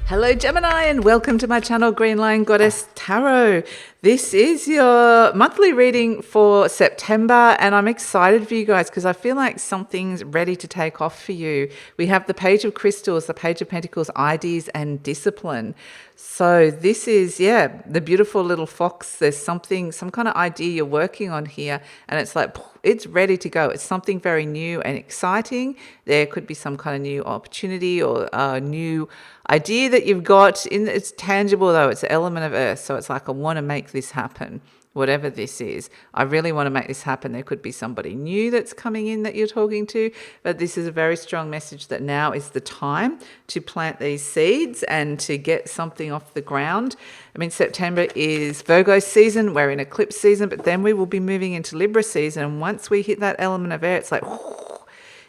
Hello Gemini and welcome to my channel GreenLion Goddess Tarot. This is your monthly reading for September and I'm excited for you guys because I feel like something's ready to take off for you. We have the Page of Crystals, the Page of Pentacles, ideas and discipline. So this is, the beautiful little fox. There's some kind of idea you're working on here and it's like, it's ready to go. It's something very new and exciting. There could be some kind of new opportunity or a new idea that you've got. It's tangible though. It's an element of earth. So it's like, I want to make this happen. Whatever this is, I really want to make this happen. There could be somebody new that's coming in that you're talking to, but this is a very strong message that now is the time to plant these seeds and to get something off the ground. I mean, September is Virgo season. We're in eclipse season, but then we will be moving into Libra season. And once we hit that element of air, it's like,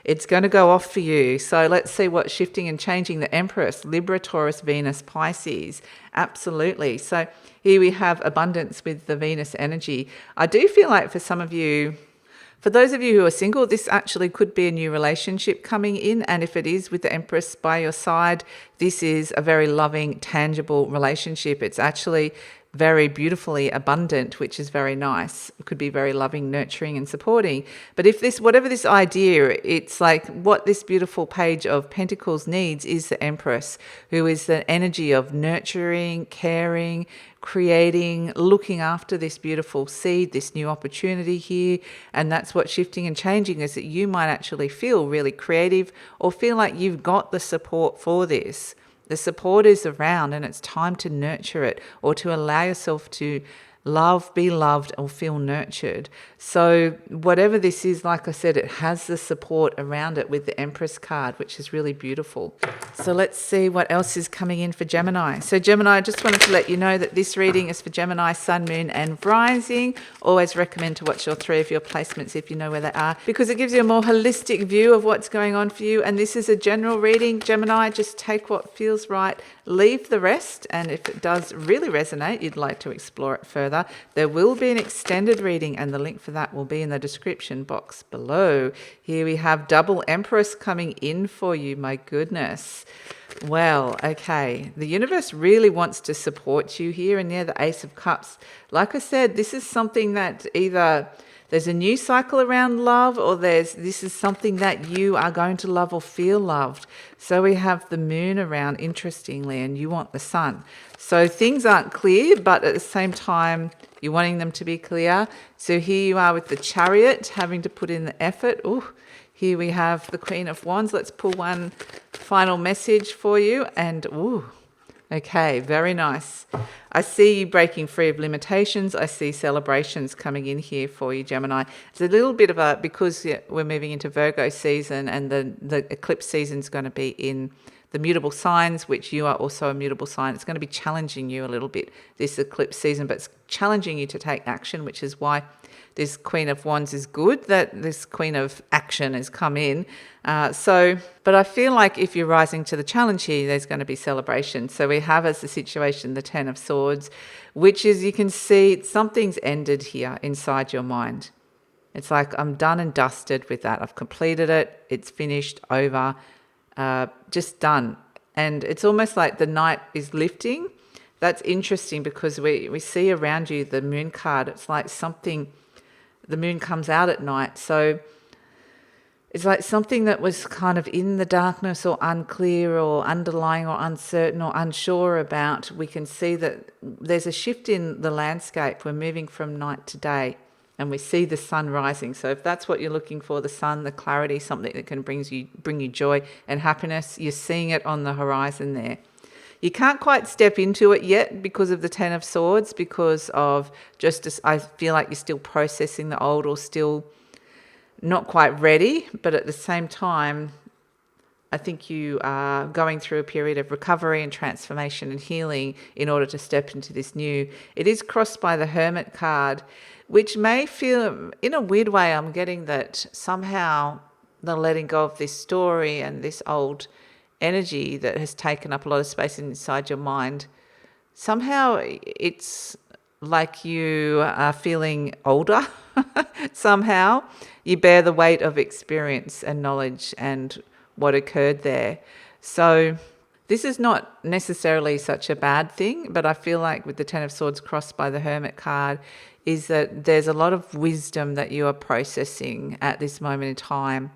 it's going to go off for you. So let's see what's shifting and changing. The Empress, Libra, Taurus, Venus, Pisces. Absolutely. So here we have abundance with the Venus energy. I do feel like for some of you, for those of you who are single, this actually could be a new relationship coming in. And if it is with the Empress by your side, this is a very loving, tangible relationship. It's actually very beautifully abundant, which is very nice. It could be very loving, nurturing and supporting. But if this, whatever this idea, it's like what this beautiful Page of Pentacles needs is the Empress, who is the energy of nurturing, caring, creating, looking after this beautiful seed, this new opportunity here. And that's what's shifting and changing, is that you might actually feel really creative or feel like you've got the support for this. The support is around and it's time to nurture it or to allow yourself to love, be loved or feel nurtured. So whatever this is, like I said, it has the support around it with the Empress card, which is really beautiful. So let's see what else is coming in for Gemini. So Gemini, I just wanted to let you know that this reading is for Gemini, Sun, Moon and Rising. Always recommend to watch all three of your placements if you know where they are, because it gives you a more holistic view of what's going on for you. And this is a general reading. Gemini, just take what feels right, leave the rest. And if it does really resonate, you'd like to explore it further, there will be an extended reading and the link for that will be in the description box below. Here we have double Empress coming in for you. My goodness. Well, okay. The universe really wants to support you here. And the Ace of Cups. Like I said, this is something that either there's a new cycle around love or this is something that you are going to love or feel loved. So we have the moon around, interestingly, and you want the sun. So things aren't clear, but at the same time, you're wanting them to be clear. So here you are with the Chariot, having to put in the effort. Ooh, here we have the Queen of Wands. Let's pull one final message for you. And ooh, okay, very nice. I see you breaking free of limitations. I see celebrations coming in here for you, Gemini. It's a little bit of a, because we're moving into Virgo season and the eclipse season is going to be in the mutable signs, which you are also a mutable sign. It's going to be challenging you a little bit this eclipse season, but it's challenging you to take action, which is why this Queen of Wands is good, that this Queen of Action has come in. But I feel like if you're rising to the challenge here, there's going to be celebration. So we have as the situation the Ten of Swords, which is, you can see something's ended here inside your mind. It's like, I'm done and dusted with that. I've completed it. It's finished, over, just done. And it's almost like the night is lifting. That's interesting because we see around you the moon card. It's like something, the moon comes out at night. So it's like something that was kind of in the darkness or unclear or underlying or uncertain or unsure about. We can see that there's a shift in the landscape. We're moving from night to day and we see the sun rising. So if that's what you're looking for, the sun, the clarity, something that can bring you joy and happiness, you're seeing it on the horizon there. You can't quite step into it yet because of the Ten of Swords, because of I feel like you're still processing the old or still not quite ready. But at the same time, I think you are going through a period of recovery and transformation and healing in order to step into this new. It is crossed by the Hermit card, which may feel, in a weird way, I'm getting that somehow the letting go of this story and this old energy that has taken up a lot of space inside your mind. Somehow it's like you are feeling older. Somehow you bear the weight of experience and knowledge and what occurred there. So this is not necessarily such a bad thing, but I feel like with the Ten of Swords crossed by the Hermit card is that there's a lot of wisdom that you are processing at this moment in time.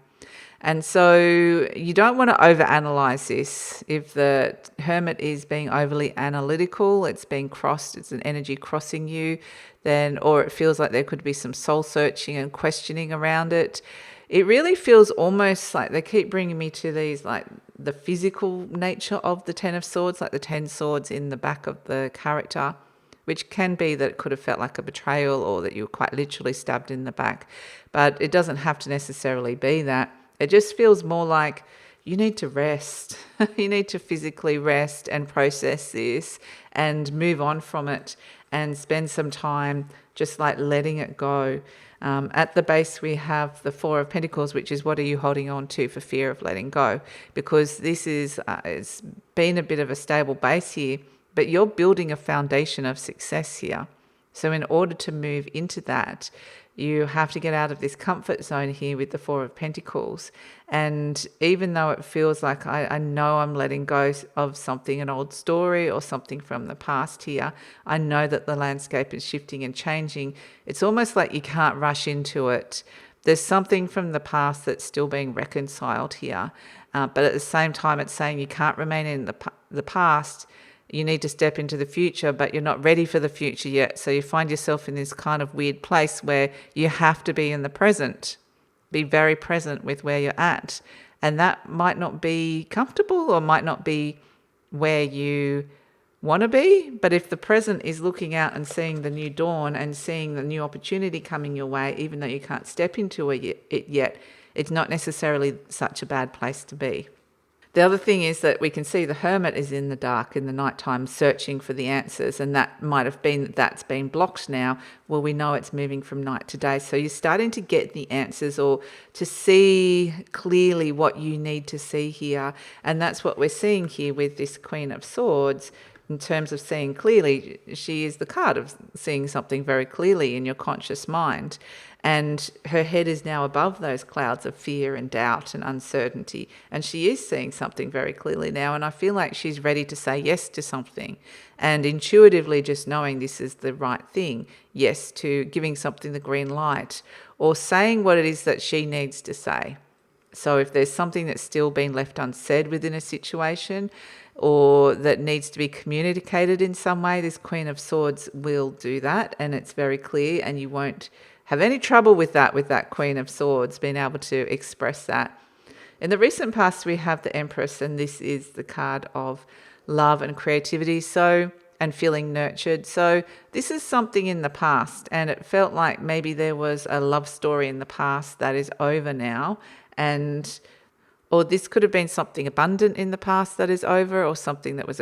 And so you don't want to overanalyze this. If the Hermit is being overly analytical, it's being crossed, it's an energy crossing you, then, or it feels like there could be some soul searching and questioning around it. It really feels almost like they keep bringing me to these, like the physical nature of the Ten of Swords, like the 10 swords in the back of the character, which can be that it could have felt like a betrayal or that you were quite literally stabbed in the back. But it doesn't have to necessarily be that. It just feels more like you need to rest. You need to physically rest and process this and move on from it and spend some time just like letting it go. At the base, we have the Four of Pentacles, which is what are you holding on to for fear of letting go? Because this is it's been a bit of a stable base here, but you're building a foundation of success here. So in order to move into that, you have to get out of this comfort zone here with the Four of Pentacles. And even though it feels like I know I'm letting go of something, an old story or something from the past here, I know that the landscape is shifting and changing. It's almost like you can't rush into it. There's something from the past that's still being reconciled here. But at the same time, it's saying you can't remain in the past. You need to step into the future, but you're not ready for the future yet. So you find yourself in this kind of weird place where you have to be in the present, be very present with where you're at. And that might not be comfortable or might not be where you want to be. But if the present is looking out and seeing the new dawn and seeing the new opportunity coming your way, even though you can't step into it yet, it's not necessarily such a bad place to be. The other thing is that we can see the Hermit is in the dark in the nighttime searching for the answers, and that might have been that's been blocked now. Well, we know it's moving from night to day. So you're starting to get the answers or to see clearly what you need to see here. And that's what we're seeing here with this Queen of Swords. In terms of seeing clearly, she is the card of seeing something very clearly in your conscious mind. And her head is now above those clouds of fear and doubt and uncertainty. And she is seeing something very clearly now. And I feel like she's ready to say yes to something. And intuitively just knowing this is the right thing. Yes to giving something the green light. Or saying what it is that she needs to say. So if there's something that's still been left unsaid within a situation, or that needs to be communicated in some way, this Queen of Swords will do that, and it's very clear, and you won't have any trouble with that Queen of Swords, being able to express that. In the recent past, we have the Empress, and this is the card of love and creativity, and feeling nurtured. So this is something in the past, and it felt like maybe there was a love story in the past that is over now, or this could have been something abundant in the past that is over, or something that was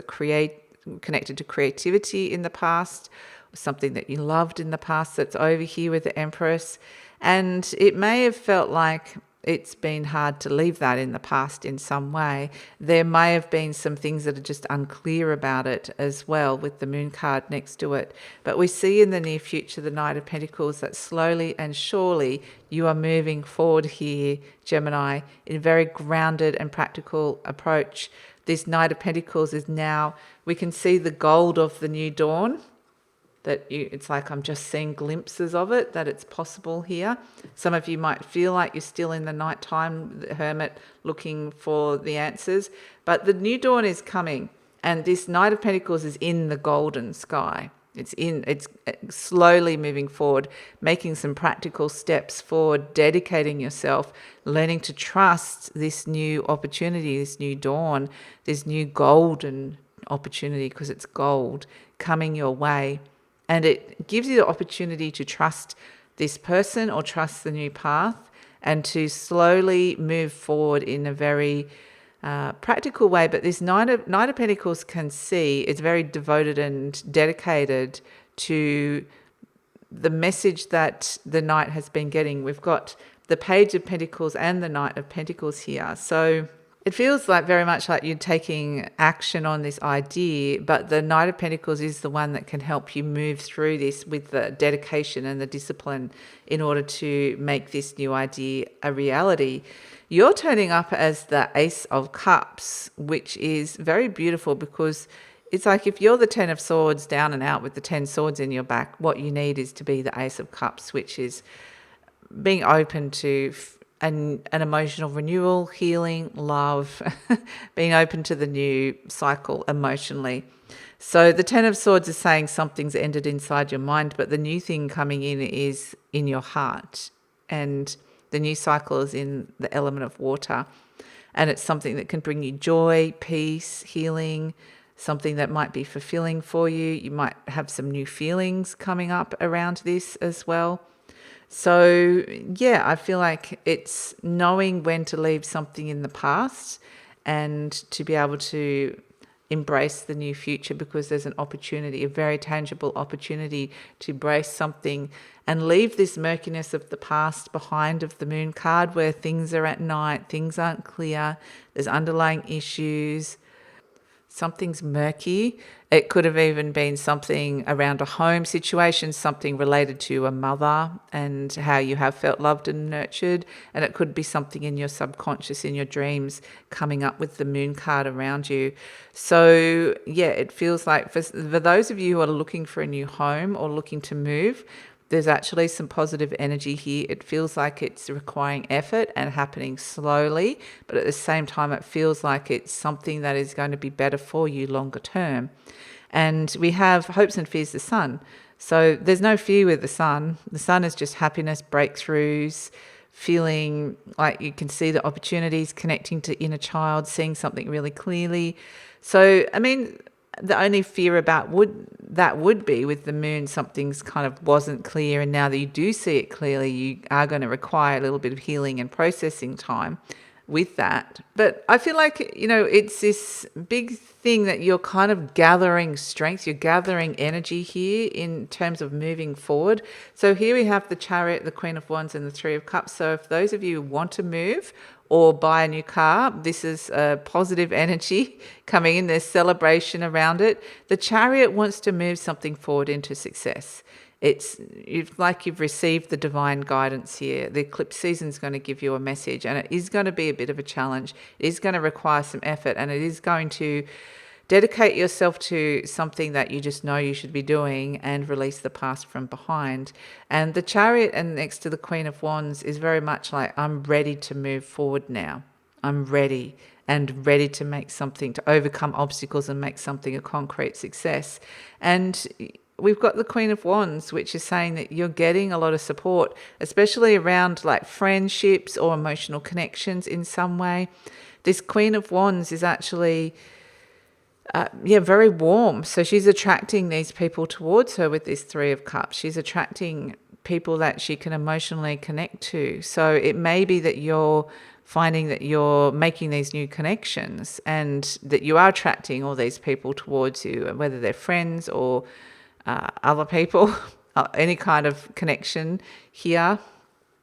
connected to creativity in the past, or something that you loved in the past that's over here with the Empress. And it may have felt like it's been hard to leave that in the past in some way. There may have been some things that are just unclear about it as well, with the Moon card next to it. But we see in the near future, the Knight of Pentacles, that slowly and surely you are moving forward here, Gemini, in a very grounded and practical approach. This Knight of Pentacles is now, we can see the gold of the new dawn. It's like I'm just seeing glimpses of it, that it's possible here. Some of you might feel like you're still in the nighttime, the Hermit, looking for the answers. But the new dawn is coming, and this Knight of Pentacles is in the golden sky. It's slowly moving forward, making some practical steps forward, dedicating yourself, learning to trust this new opportunity, this new dawn, this new golden opportunity, because it's gold coming your way. And it gives you the opportunity to trust this person or trust the new path, and to slowly move forward in a very practical way. But this Knight of Pentacles can see it's very devoted and dedicated to the message that the Knight has been getting. We've got the Page of Pentacles and the Knight of Pentacles here. So It feels like very much like you're taking action on this idea, but the Knight of Pentacles is the one that can help you move through this with the dedication and the discipline in order to make this new idea a reality. You're turning up as the Ace of Cups, which is very beautiful because it's like if you're the 10 of Swords down and out with the 10 swords in your back, what you need is to be the Ace of Cups, which is being open to an emotional renewal, healing, love, being open to the new cycle emotionally. So the 10 of Swords is saying something's ended inside your mind, but the new thing coming in is in your heart. And the new cycle is in the element of water. And it's something that can bring you joy, peace, healing, something that might be fulfilling for you. You might have some new feelings coming up around this as well. So, yeah, I feel like it's knowing when to leave something in the past and to be able to embrace the new future, because there's an opportunity, a very tangible opportunity to embrace something and leave this murkiness of the past behind, of the Moon card, where things are at night, things aren't clear, there's underlying issues. Something's murky. It could have even been something around a home situation, something related to a mother and how you have felt loved and nurtured. And it could be something in your subconscious, in your dreams, coming up with the Moon card around you. So, yeah, it feels like for those of you who are looking for a new home or looking to move, there's actually some positive energy here. It feels like it's requiring effort and happening slowly, but at the same time, it feels like it's something that is going to be better for you longer term. And we have hopes and fears, the Sun. So there's no fear with the Sun. The Sun is just happiness, breakthroughs, feeling like you can see the opportunities, connecting to inner child, seeing something really clearly. So, I mean, the only fear about would be with the Moon, something's kind of wasn't clear, and now that you do see it clearly, you are going to require a little bit of healing and processing time with that. But I feel like, you know, it's this big thing that you're kind of gathering strength, you're gathering energy here in terms of moving forward. So here we have the Chariot, the Queen of Wands, and the Three of Cups. So if those of you want to move or buy a new car, this is a positive energy coming in. There's celebration around it. The Chariot wants to move something forward into success. It's like you've received the divine guidance here. The eclipse season is going to give you a message, and it is going to be a bit of a challenge. It is going to require some effort, and it is going to dedicate yourself to something that you just know you should be doing and release the past from behind. And the Chariot and next to the Queen of Wands is very much like, I'm ready to move forward now. I'm ready to make something, to overcome obstacles and make something a concrete success. And we've got the Queen of Wands, which is saying that you're getting a lot of support, especially around like friendships or emotional connections in some way. This Queen of Wands is actually very warm. So she's attracting these people towards her with this Three of Cups. She's attracting people that she can emotionally connect to. So it may be that you're finding that you're making these new connections and that you are attracting all these people towards you, whether they're friends or other people, any kind of connection here.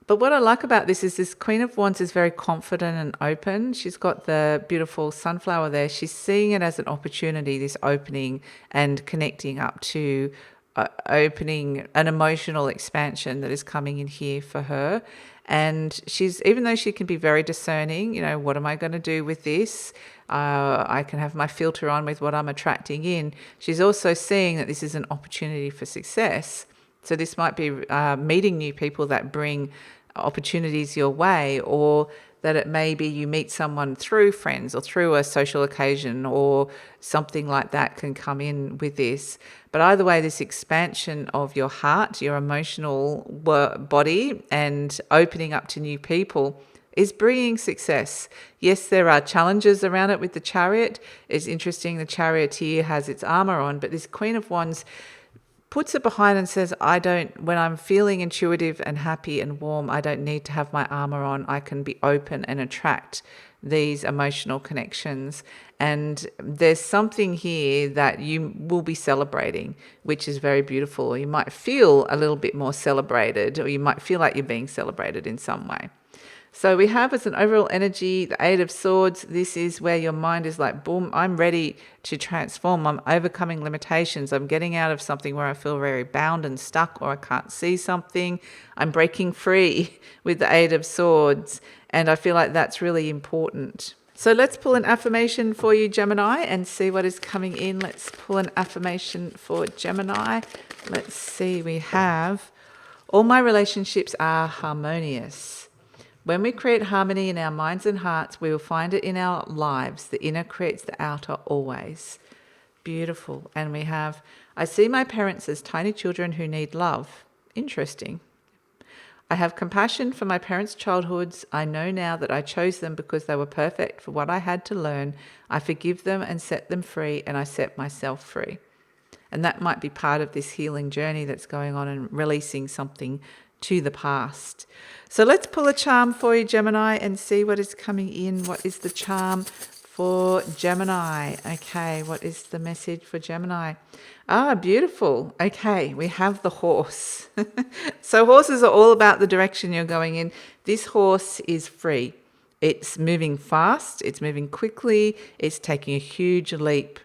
But what I like about this is this Queen of Wands is very confident and open. She's got the beautiful sunflower there. She's seeing it as an opportunity, this opening and connecting up to opening an emotional expansion that is coming in here for her. And she's, even though she can be very discerning, you know, what am I going to do with this? I can have my filter on with what I'm attracting in. She's also seeing that this is an opportunity for success. So this might be meeting new people that bring opportunities your way, or that it may be you meet someone through friends or through a social occasion or something like that can come in with this. But either way, this expansion of your heart, your emotional body, and opening up to new people is bringing success. Yes, there are challenges around it with the Chariot. It's interesting, the Charioteer has its armor on, but this Queen of Wands puts it behind and says, when I'm feeling intuitive and happy and warm, I don't need to have my armor on. I can be open and attract these emotional connections. And there's something here that you will be celebrating, which is very beautiful. You might feel a little bit more celebrated, or you might feel like you're being celebrated in some way. So we have as an overall energy, the Eight of Swords. This is where your mind is like, boom, I'm ready to transform. I'm overcoming limitations. I'm getting out of something where I feel very bound and stuck, or I can't see something. I'm breaking free with the Eight of Swords. And I feel like that's really important. So let's pull an affirmation for you, Gemini, and see what is coming in. Let's pull an affirmation for Gemini. Let's see, we have, all my relationships are harmonious. When we create harmony in our minds and hearts, we will find it in our lives. The inner creates the outer always. Beautiful. And we have, I see my parents as tiny children who need love. Interesting. I have compassion for my parents' childhoods. I know now that I chose them because they were perfect for what I had to learn. I forgive them and set them free, and I set myself free. And that might be part of this healing journey that's going on and releasing something to the past. So let's pull a charm for you, Gemini, and see what is coming in. What is the charm for Gemini? Okay, what is the message for Gemini? Ah, beautiful. Okay, we have the horse. So horses are all about the direction you're going in. This horse is free. It's moving fast. It's moving quickly. It's taking a huge leap.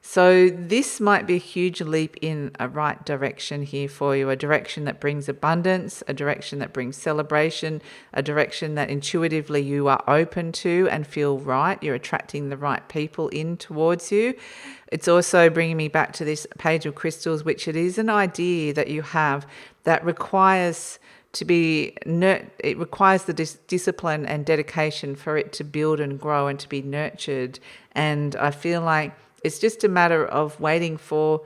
So this might be a huge leap in a right direction here for you, a direction that brings abundance, a direction that brings celebration, a direction that intuitively you are open to and feel right. You're attracting the right people in towards you. It's also bringing me back to this Page of Crystals, which it is an idea that you have that requires it requires the discipline and dedication for it to build and grow and to be nurtured. And I feel like it's just a matter of waiting for,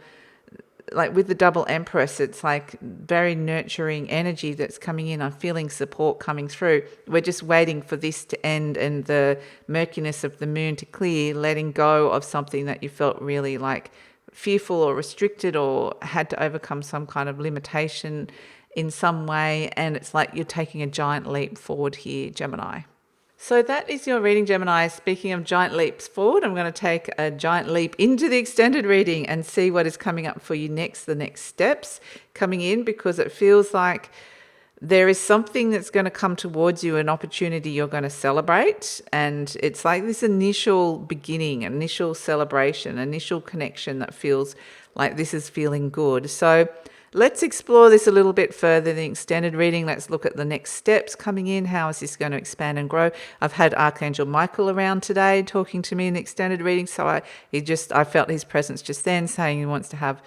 like with the double Empress, it's like very nurturing energy that's coming in. I'm feeling support coming through. We're just waiting for this to end and the murkiness of the moon to clear, letting go of something that you felt really like fearful or restricted or had to overcome some kind of limitation in some way. And it's like you're taking a giant leap forward here, Gemini. So that is your reading, Gemini. Speaking of giant leaps forward, I'm going to take a giant leap into the extended reading and see what is coming up for you next, the next steps coming in, because it feels like there is something that's going to come towards you, an opportunity you're going to celebrate. And it's like this initial beginning, initial celebration, initial connection that feels like this is feeling good. So let's explore this a little bit further in the extended reading. Let's look at the next steps coming in. How is this going to expand and grow? I've had Archangel Michael around today talking to me in the extended reading. So I felt his presence just then, saying he wants to have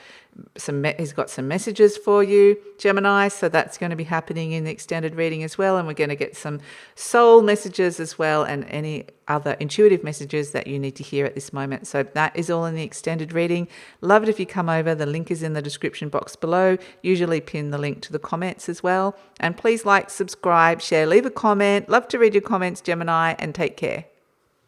he's got some messages for you, Gemini. So that's going to be happening in the extended reading as well. And we're going to get some soul messages as well, and any other intuitive messages that you need to hear at this moment. So that is all in the extended reading. Love it if you come over. The link is in the description box below. Usually pin the link to the comments as well. And please like, subscribe, share, leave a comment. Love to read your comments, Gemini, and take care.